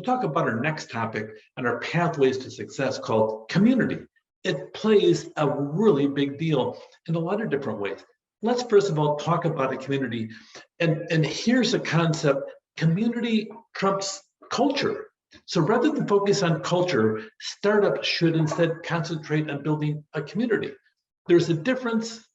we'll talk about our next topic and our pathways to success called community. It plays a really big deal in a lot of different ways. Let's first of all talk about a community. And here's a concept: community trumps culture. So rather than focus on culture, startups should instead concentrate on building a community. There's a difference,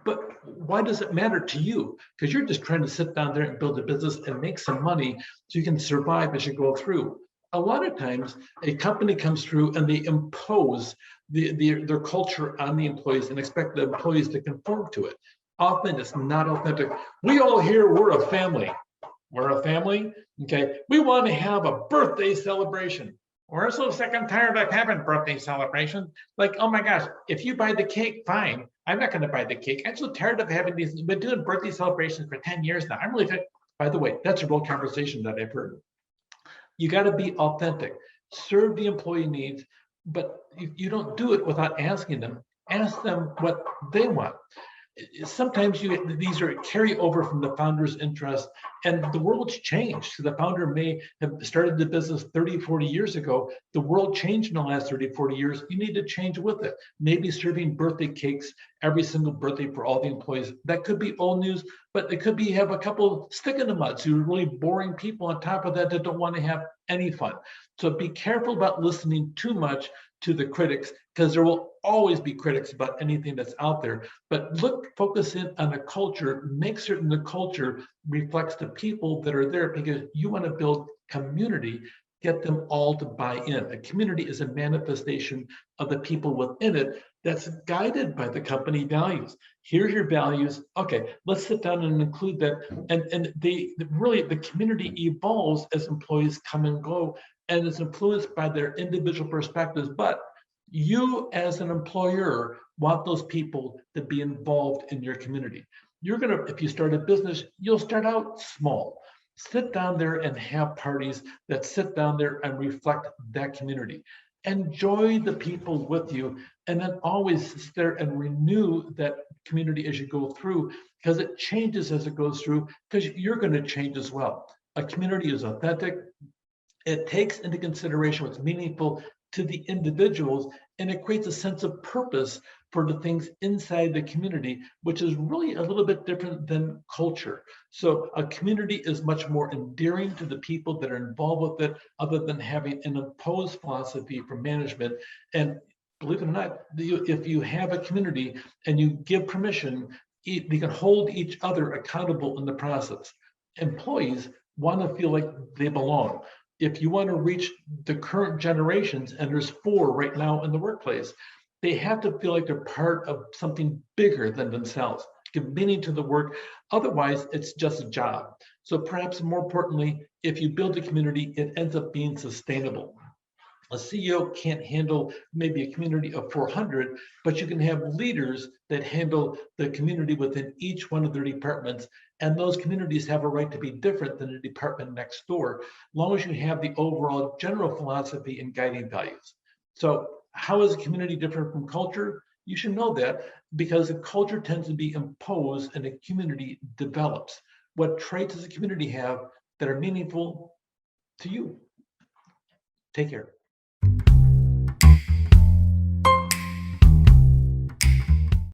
but why does it matter to you? Because you're just trying to sit down there and build a business and make some money so you can survive as you go through. A lot of times, a company comes through and they impose their culture on the employees and expect the employees to conform to it. Often it's not authentic. We all here, we're a family. We're a family, okay? We want to have a birthday celebration. We're so sick and tired of having birthday celebrations. Like, oh my gosh, if you buy the cake, fine. I'm not going to buy the cake. I'm so tired of having these. We've been doing birthday celebrations for 10 years now. I'm really tired. By the way, that's a real conversation that I've heard. You got to be authentic, serve the employee needs, but you don't do it without asking them. Ask them what they want. Sometimes these are carry over from the founder's interest, and the world's changed. So the founder may have started the business 30, 40 years ago. The world changed in the last 30, 40 years. You need to change with it. Maybe serving birthday cakes every single birthday for all the employees. That could be old news, but it could be have a couple stick in the muds who are really boring people on top of that don't want to have any fun. So be careful about listening too much to the critics, because there will always be critics about anything that's out there. But focus in on the culture, make certain the culture reflects the people that are there, because you want to build community, get them all to buy in. A community is a manifestation of the people within it that's guided by the company values. Here's your values. Okay, let's sit down and include that. And the community evolves as employees come and go, and is influenced by their individual perspectives. But you as an employer want those people to be involved in your community. If you start a business, you'll start out small. Sit down there and have parties that sit down there and reflect that community. Enjoy the people with you, and then always sit there and renew that community as you go through, because it changes as it goes through, because you're going to change as well. A community is authentic. It takes into consideration what's meaningful to the individuals, and it creates a sense of purpose for the things inside the community, which is really a little bit different than culture. So a community is much more endearing to the people that are involved with it, other than having an imposed philosophy from management. And believe it or not, if you have a community and you give permission, you can hold each other accountable in the process. Employees want to feel like they belong. If you want to reach the current generations, and there's 4 right now in the workplace, they have to feel like they're part of something bigger than themselves, give meaning to the work. Otherwise, it's just a job. So perhaps more importantly, if you build a community, it ends up being sustainable. A CEO can't handle maybe a community of 400, but you can have leaders that handle the community within each one of their departments. And those communities have a right to be different than the department next door, as long as you have the overall general philosophy and guiding values. So how is a community different from culture? You should know that, because a culture tends to be imposed and a community develops. What traits does a community have that are meaningful to you? Take care.